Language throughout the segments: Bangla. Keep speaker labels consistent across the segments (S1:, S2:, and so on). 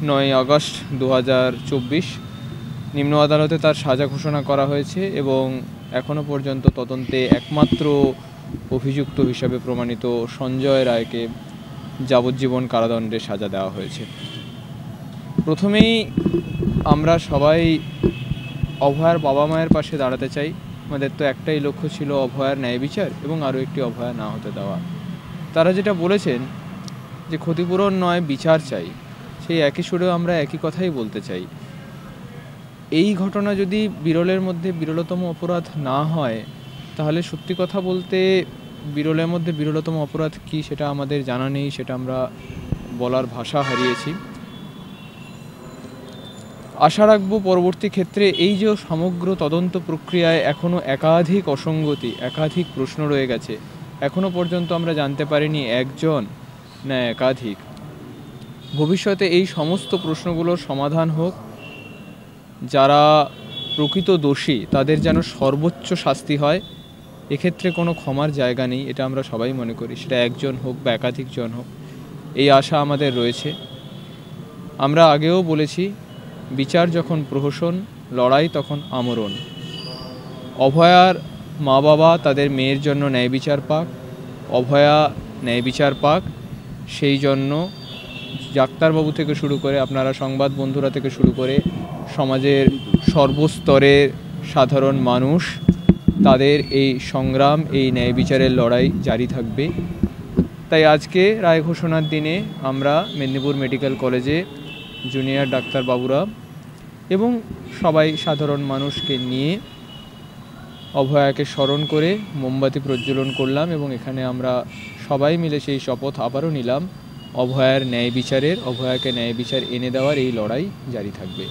S1: 9 আগস্ট 2024 নিম্ন আদালতে তার সাজা ঘোষণা করা হয়েছে এবং এখনও পর্যন্ত তদন্তে একমাত্র অভিযুক্ত হিসাবে প্রমাণিত সঞ্জয় রায়কে যাবজ্জীবন কারাদণ্ডের সাজা দেওয়া হয়েছে। প্রথমেই আমরা সবাই অভয়ার বাবা মায়ের পাশে দাঁড়াতে চাই। আমাদের তো একটাই লক্ষ্য ছিল অভয়ার ন্যায় বিচার এবং আরও একটি অভয়া না হতে দেওয়া। তারা যেটা বলেছেন যে ক্ষতিপূরণ নয় বিচার চাই, সেই একই সুরেও আমরা একই কথাই বলতে চাই। এই ঘটনা যদি বিরলের মধ্যে বিরলতম অপরাধ না হয়, তাহলে সত্যি কথা বলতে বিরলের মধ্যে বিরলতম অপরাধ কি সেটা আমাদের জানা নেই, সেটা আমরা বলার ভাষা হারিয়েছি। আশা রাখবো পরবর্তী ক্ষেত্রে এই যে সমগ্র তদন্ত প্রক্রিয়ায় এখনও একাধিক অসঙ্গতি, একাধিক প্রশ্ন রয়ে গেছে, এখনও পর্যন্ত আমরা জানতে পারিনি একজন না একাধিক। ভবিষ্যতে এই সমস্ত প্রশ্নগুলোর সমাধান হোক, যারা প্রকৃত দোষী তাদের যেন সর্বোচ্চ শাস্তি হয়। এক্ষেত্রে কোনো ক্ষমার জায়গা নেই, এটা আমরা সবাই মনে করি, সেটা একজন হোক বা একাধিকজন হোক। এই আশা আমাদের রয়েছে। আমরা আগেও বলেছি, বিচার যখন প্রহসন, লড়াই তখন আমরণ। অভয়ার মা বাবা তাদের মেয়ের জন্য ন্যায় বিচার পাক, অভয়া ন্যায় বিচার পাক, সেই জন্য ডাক্তারবাবু থেকে শুরু করে আপনারা সংবাদ বন্ধুরা থেকে শুরু করে সমাজের সর্বস্তরের সাধারণ মানুষ, তাদের এই সংগ্রাম, এই ন্যায় বিচারের লড়াই জারি থাকবে। তাই আজকে রায় ঘোষণার দিনে আমরা মেদিনীপুর মেডিকেল কলেজে জুনিয়র ডাক্তারবাবুরা এবং সবাই সাধারণ মানুষকে নিয়ে অভয়াকে স্মরণ করে মোমবাতি প্রজ্বলন করলাম এবং এখানে আমরা সবাই মিলে সেই শপথ আবারও নিলাম, অভয়ার ন্যায় বিচারের, অভয়াকে ন্যায় বিচার এনে দেওয়ার এই লড়াই জারি থাকবে।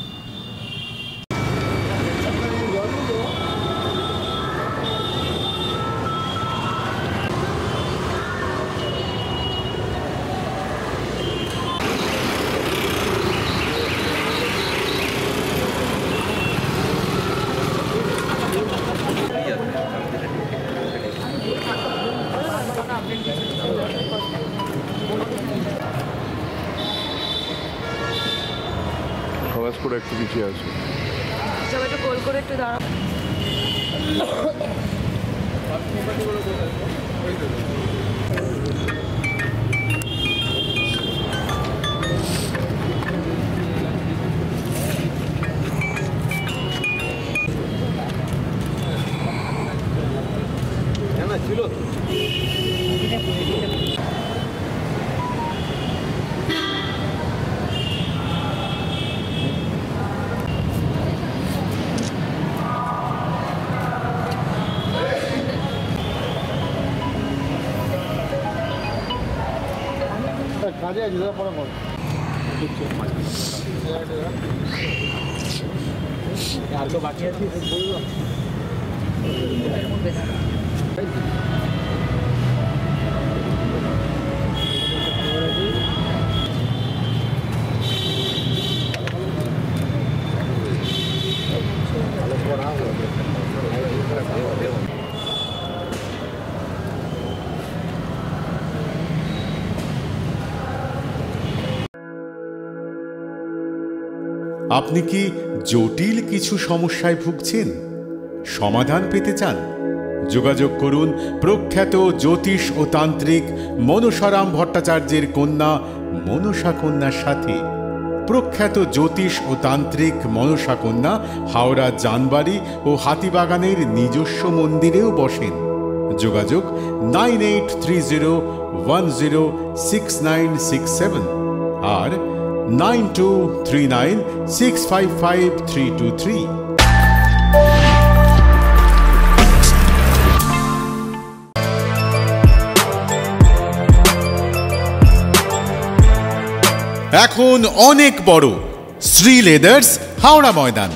S2: করে একটু পিছিয়ে আছে,
S3: সবাই একটু গোল করে একটু দাঁড়াও। ছিল কাজে আছে দাদা, পরে পরে আর তো বাকি আছে বলবো।
S4: আপনি কি জটিল কিছু সমস্যায় ভুগছেন, সমাধান পেতে চান? যোগাযোগ করুন প্রখ্যাত জ্যোতিষ ও তান্ত্রিক মনসারাম ভট্টাচার্যের কন্যা মনসা কন্যার সাথে। প্রখ্যাত জ্যোতিষ ও তান্ত্রিক মনসা কন্যা হাওড়া জানবাড়ি ও হাতিবাগানের নিজস্ব মন্দিরেও বসেন। যোগাযোগ 9830106967 আর 9239655323। এখন অনেক বড় শ্রী লেদার্স হাওড়া ময়দান।